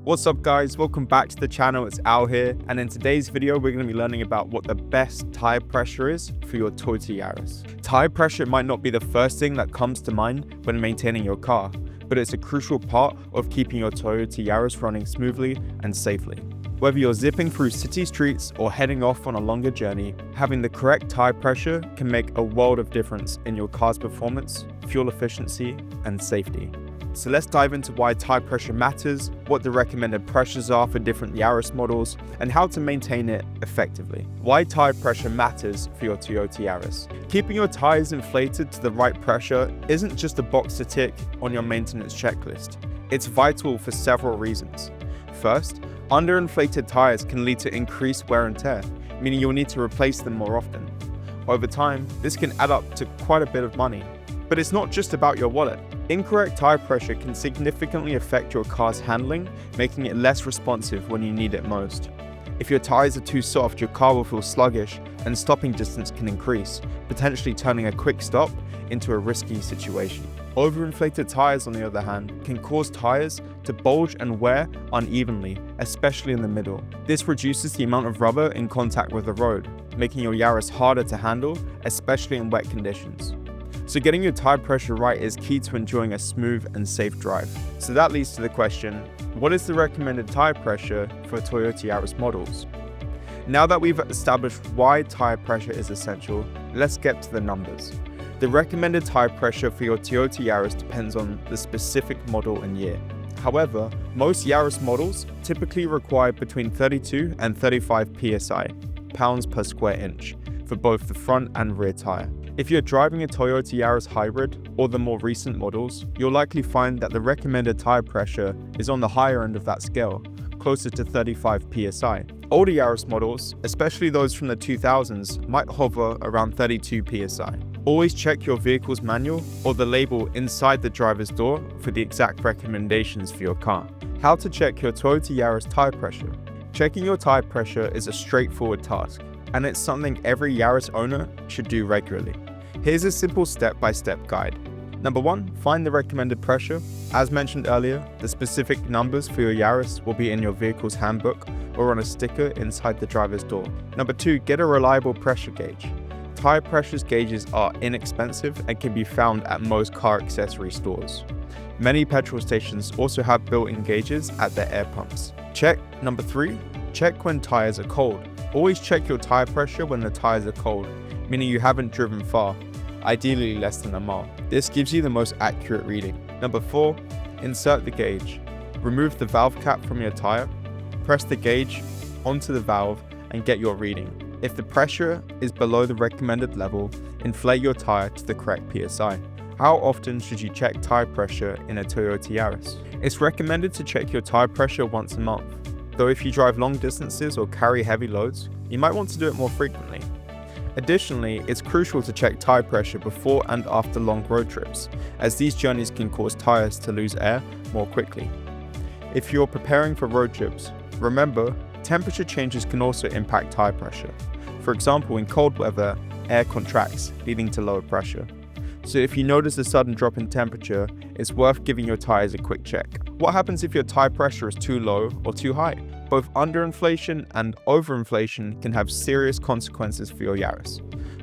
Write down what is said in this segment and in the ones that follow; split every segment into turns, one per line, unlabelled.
What's up guys, welcome back to the channel, it's Al here, and in today's video we're going to be learning about what the best tire pressure is for your Toyota Yaris. Tire pressure might not be the first thing that comes to mind when maintaining your car, but it's a crucial part of keeping your Toyota Yaris running smoothly and safely. Whether you're zipping through city streets or heading off on a longer journey, having the correct tire pressure can make a world of difference in your car's performance, fuel efficiency, and safety. So let's dive into why tire pressure matters, what the recommended pressures are for different Yaris models, and how to maintain it effectively. Why tire pressure matters for your Toyota Yaris. Keeping your tires inflated to the right pressure isn't just a box to tick on your maintenance checklist. It's vital for several reasons. First, underinflated tires can lead to increased wear and tear, meaning you'll need to replace them more often. Over time, this can add up to quite a bit of money. But it's not just about your wallet. Incorrect tire pressure can significantly affect your car's handling, making it less responsive when you need it most. If your tires are too soft, your car will feel sluggish and stopping distance can increase, potentially turning a quick stop into a risky situation. Overinflated tires, on the other hand, can cause tires to bulge and wear unevenly, especially in the middle. This reduces the amount of rubber in contact with the road, making your Yaris harder to handle, especially in wet conditions. So getting your tire pressure right is key to enjoying a smooth and safe drive. So that leads to the question, what is the recommended tire pressure for Toyota Yaris models? Now that we've established why tire pressure is essential, let's get to the numbers. The recommended tire pressure for your Toyota Yaris depends on the specific model and year. However, most Yaris models typically require between 32 and 35 psi, pounds per square inch, for both the front and rear tire. If you're driving a Toyota Yaris hybrid or the more recent models, you'll likely find that the recommended tire pressure is on the higher end of that scale, closer to 35 psi. Older Yaris models, especially those from the 2000s, might hover around 32 psi. Always check your vehicle's manual or the label inside the driver's door for the exact recommendations for your car. How to check your Toyota Yaris tire pressure. Checking your tire pressure is a straightforward task, and it's something every Yaris owner should do regularly. Here's a simple step-by-step guide. Number 1, find the recommended pressure. As mentioned earlier, the specific numbers for your Yaris will be in your vehicle's handbook or on a sticker inside the driver's door. Number 2, get a reliable pressure gauge. Tire pressure gauges are inexpensive and can be found at most car accessory stores. Many petrol stations also have built-in gauges at their air pumps. Number 3, check when tires are cold. Always check your tire pressure when the tires are cold, meaning you haven't driven far, ideally less than a mile. This gives you the most accurate reading. Number 4, insert the gauge. Remove the valve cap from your tire, press the gauge onto the valve and get your reading. If the pressure is below the recommended level, inflate your tire to the correct PSI. How often should you check tire pressure in a Toyota Yaris? It's recommended to check your tire pressure once a month, though if you drive long distances or carry heavy loads, you might want to do it more frequently. Additionally, it's crucial to check tire pressure before and after long road trips, as these journeys can cause tires to lose air more quickly. If you're preparing for road trips, remember, temperature changes can also impact tire pressure. For example, in cold weather, air contracts, leading to lower pressure. So if you notice a sudden drop in temperature, it's worth giving your tires a quick check. What happens if your tire pressure is too low or too high? Both underinflation and overinflation can have serious consequences for your Yaris.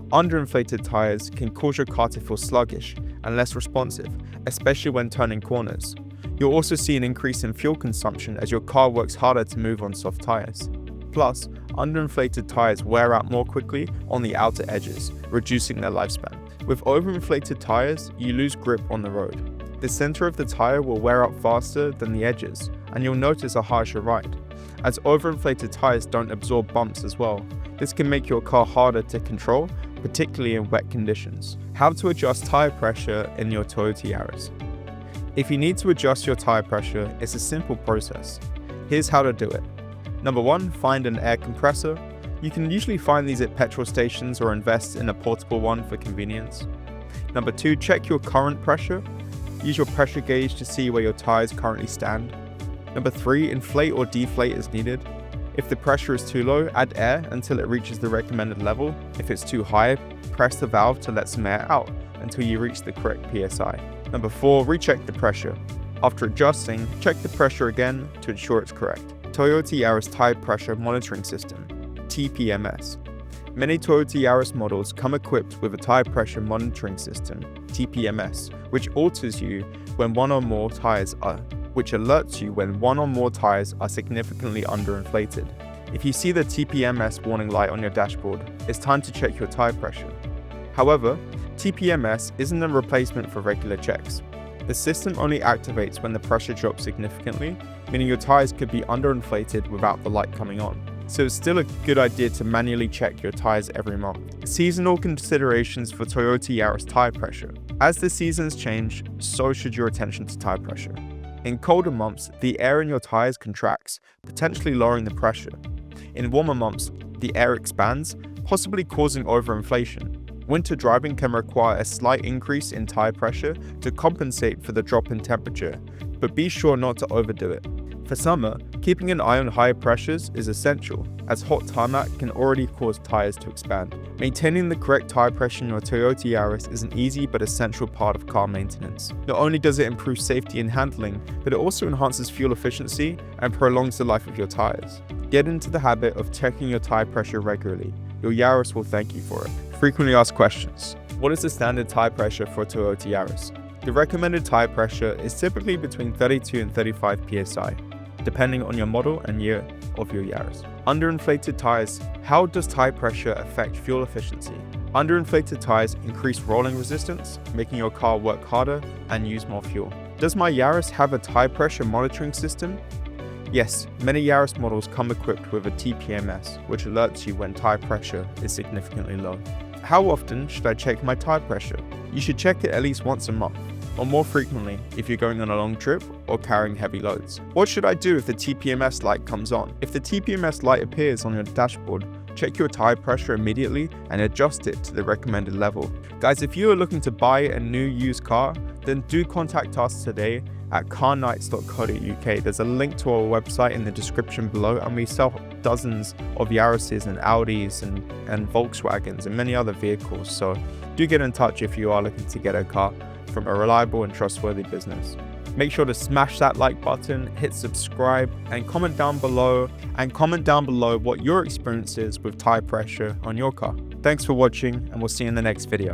Underinflated tires can cause your car to feel sluggish and less responsive, especially when turning corners. You'll also see an increase in fuel consumption as your car works harder to move on soft tires. Plus, underinflated tires wear out more quickly on the outer edges, reducing their lifespan. With overinflated tires, you lose grip on the road. The center of the tire will wear out faster than the edges, and you'll notice a harsher ride, as overinflated tires don't absorb bumps as well. This can make your car harder to control, particularly in wet conditions. How to adjust tire pressure in your Toyota Yaris. If you need to adjust your tire pressure, it's a simple process. Here's how to do it. Number 1, find an air compressor. You can usually find these at petrol stations or invest in a portable one for convenience. Number 2, check your current pressure. Use your pressure gauge to see where your tires currently stand. Number 3, inflate or deflate as needed. If the pressure is too low, add air until it reaches the recommended level. If it's too high, press the valve to let some air out until you reach the correct PSI. Number 4, recheck the pressure. After adjusting, check the pressure again to ensure it's correct. Toyota Yaris Tire Pressure Monitoring System, TPMS. Many Toyota Yaris models come equipped with a tire pressure monitoring system, TPMS, which alerts you when one or more tires are significantly underinflated. If you see the TPMS warning light on your dashboard, it's time to check your tire pressure. However, TPMS isn't a replacement for regular checks. The system only activates when the pressure drops significantly, meaning your tires could be underinflated without the light coming on. So it's still a good idea to manually check your tires every month. Seasonal considerations for Toyota Yaris tire pressure. As the seasons change, so should your attention to tire pressure. In colder months, the air in your tires contracts, potentially lowering the pressure. In warmer months, the air expands, possibly causing overinflation. Winter driving can require a slight increase in tire pressure to compensate for the drop in temperature, but be sure not to overdo it. For summer, keeping an eye on higher pressures is essential, as hot tarmac can already cause tires to expand. Maintaining the correct tire pressure in your Toyota Yaris is an easy but essential part of car maintenance. Not only does it improve safety and handling, but it also enhances fuel efficiency and prolongs the life of your tires. Get into the habit of checking your tire pressure regularly. Your Yaris will thank you for it. Frequently asked questions. What is the standard tire pressure for Toyota Yaris? The recommended tire pressure is typically between 32 and 35 psi, depending on your model and year of your Yaris. Underinflated tires. How does tire pressure affect fuel efficiency? Underinflated tires increase rolling resistance, making your car work harder and use more fuel. Does my Yaris have a tire pressure monitoring system? Yes, many Yaris models come equipped with a TPMS, which alerts you when tire pressure is significantly low. How often should I check my tire pressure? You should check it at least once a month, or more frequently if you're going on a long trip or carrying heavy loads. What should I do if the TPMS light comes on? If the TPMS light appears on your dashboard, check your tire pressure immediately and adjust it to the recommended level. Guys, if you are looking to buy a new used car, then do contact us today at carnights.co.uk. There's a link to our website in the description below, and we sell dozens of Yarises and Audis and Volkswagens and many other vehicles. So do get in touch if you are looking to get a car from a reliable and trustworthy business. Make sure to smash that like button, hit subscribe, and comment down below what your experience is with tire pressure on your car. Thanks for watching, and we'll see you in the next video.